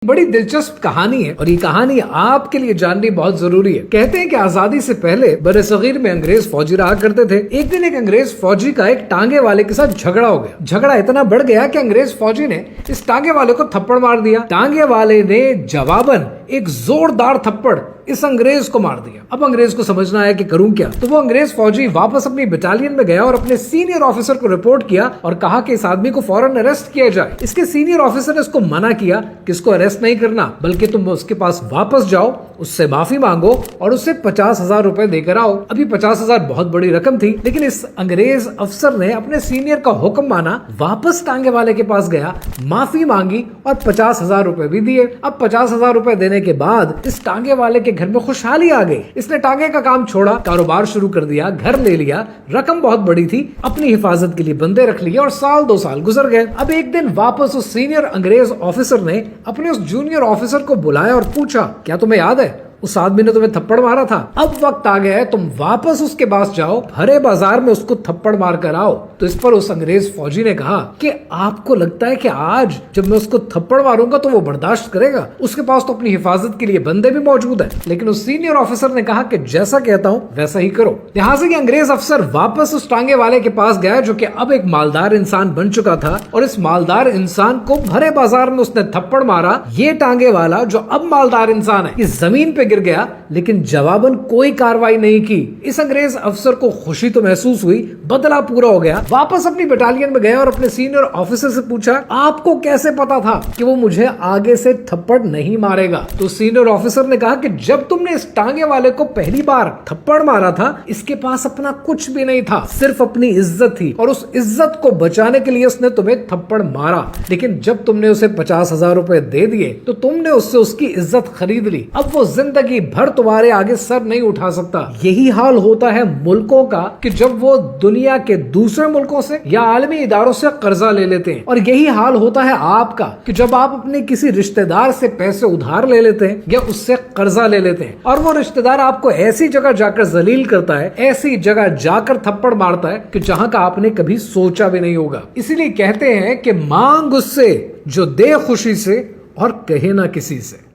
बड़ी दिलचस्प कहानी है और ये कहानी आपके लिए जाननी बहुत जरूरी है। कहते हैं कि आजादी से पहले बरसगीर में अंग्रेज फौजी रहा करते थे। एक दिन एक अंग्रेज फौजी का एक टांगे वाले के साथ झगड़ा हो गया। झगड़ा इतना बढ़ गया कि अंग्रेज फौजी ने इस टांगे वाले को थप्पड़ मार दिया। टांगे वाले ने जवाबन एक जोरदार थप्पड़ इस अंग्रेज को मार दिया। अब अंग्रेज को समझना आया कि करूं क्या, तो वो अंग्रेज फौजी वापस अपनी बटालियन में गया और अपने सीनियर ऑफिसर को रिपोर्ट किया और कहा कि इस आदमी को फौरन अरेस्ट किया जाए। इसके सीनियर ऑफिसर ने उसको मना किया कि इसको अरेस्ट नहीं करना, बल्कि तुम उसके पास वापस जाओ, उससे माफी मांगो और उससे 50,000 रुपए देकर आओ। अभी 50,000 बहुत बड़ी रकम थी, लेकिन इस अंग्रेज अफसर ने अपने सीनियर का हुक्म माना, वापस टांगे वाले के पास गया, माफी मांगी और 50,000 रुपए भी दिए। अब 50,000 रुपए देने के बाद इस टांगे वाले के घर में खुशहाली आ गई। इसने टांगे का काम छोड़ा, कारोबार शुरू कर दिया, घर ले लिया, रकम बहुत बड़ी थी, अपनी हिफाजत के लिए बंदे रख लिए और साल 2 साल गुजर गए। अब एक दिन वापस उस सीनियर अंग्रेज ऑफिसर ने अपने उस जूनियर ऑफिसर को बुलाया और पूछा, क्या तुम्हें याद है उस आदमी ने तुम्हें थप्पड़ मारा था? अब वक्त आ गया है, तुम वापस उसके पास जाओ, भरे बाजार में उसको थप्पड़ मार कर आओ। तो इस पर उस अंग्रेज फौजी ने कहा कि आपको लगता है कि आज जब मैं उसको थप्पड़ मारूंगा तो वो बर्दाश्त करेगा? उसके पास तो अपनी हिफाजत के लिए बंदे भी मौजूद है। लेकिन उस सीनियर ऑफिसर ने कहा कि जैसा कहता हूं वैसा ही करो। लिहाजा कि अंग्रेज अफसर वापस उस टांगे वाले के पास गया जो कि अब एक मालदार इंसान बन चुका था, और इस मालदार इंसान को भरे बाजार में उसने थप्पड़ मारा। ये टांगे वाला जो अब मालदार इंसान है, इस जमीन पे गिर गया, लेकिन जवाबन कोई कार्रवाई नहीं की। इस अंग्रेज अफसर को खुशी तो महसूस हुई, बदला पूरा हो गया। वापस अपनी बटालियन में गया और अपने सीनियर ऑफिसर से पूछा, आपको कैसे पता था कि वो मुझे आगे से थप्पड़ नहीं मारेगा? तो सीनियर ऑफिसर ने कहा कि जब तुमने इस टांगे वाले को पहली बार थप्पड़ मारा था, इसके पास अपना कुछ भी नहीं था, सिर्फ अपनी इज्जत थी, और उस इज्जत को बचाने के लिए उसने तुम्हें थप्पड़ मारा। लेकिन जब तुमने उसे 50,000 रुपए दे दिए तो तुमने उससे उसकी इज्जत खरीद ली। अब वो जिंदगी भर तुम्हारे आगे सर नहीं उठा सकता। यही हाल होता है मुल्कों का कि जब वो दुनिया के दूसरे मुल्कों से या आलमी इदारों से कर्जा ले लेते हैं, और यही हाल होता है आपका कि जब आप अपने किसी रिश्तेदार से पैसे उधार ले लेते हैं या उससे कर्जा ले लेते हैं, और वो रिश्तेदार आपको ऐसी जगह जाकर जलील करता है, ऐसी जगह जाकर थप्पड़ मारता है कि जहां का आपने कभी सोचा भी नहीं होगा। इसीलिए कहते हैं कि मांग उससे जो दे खुशी से और कहे ना किसी से।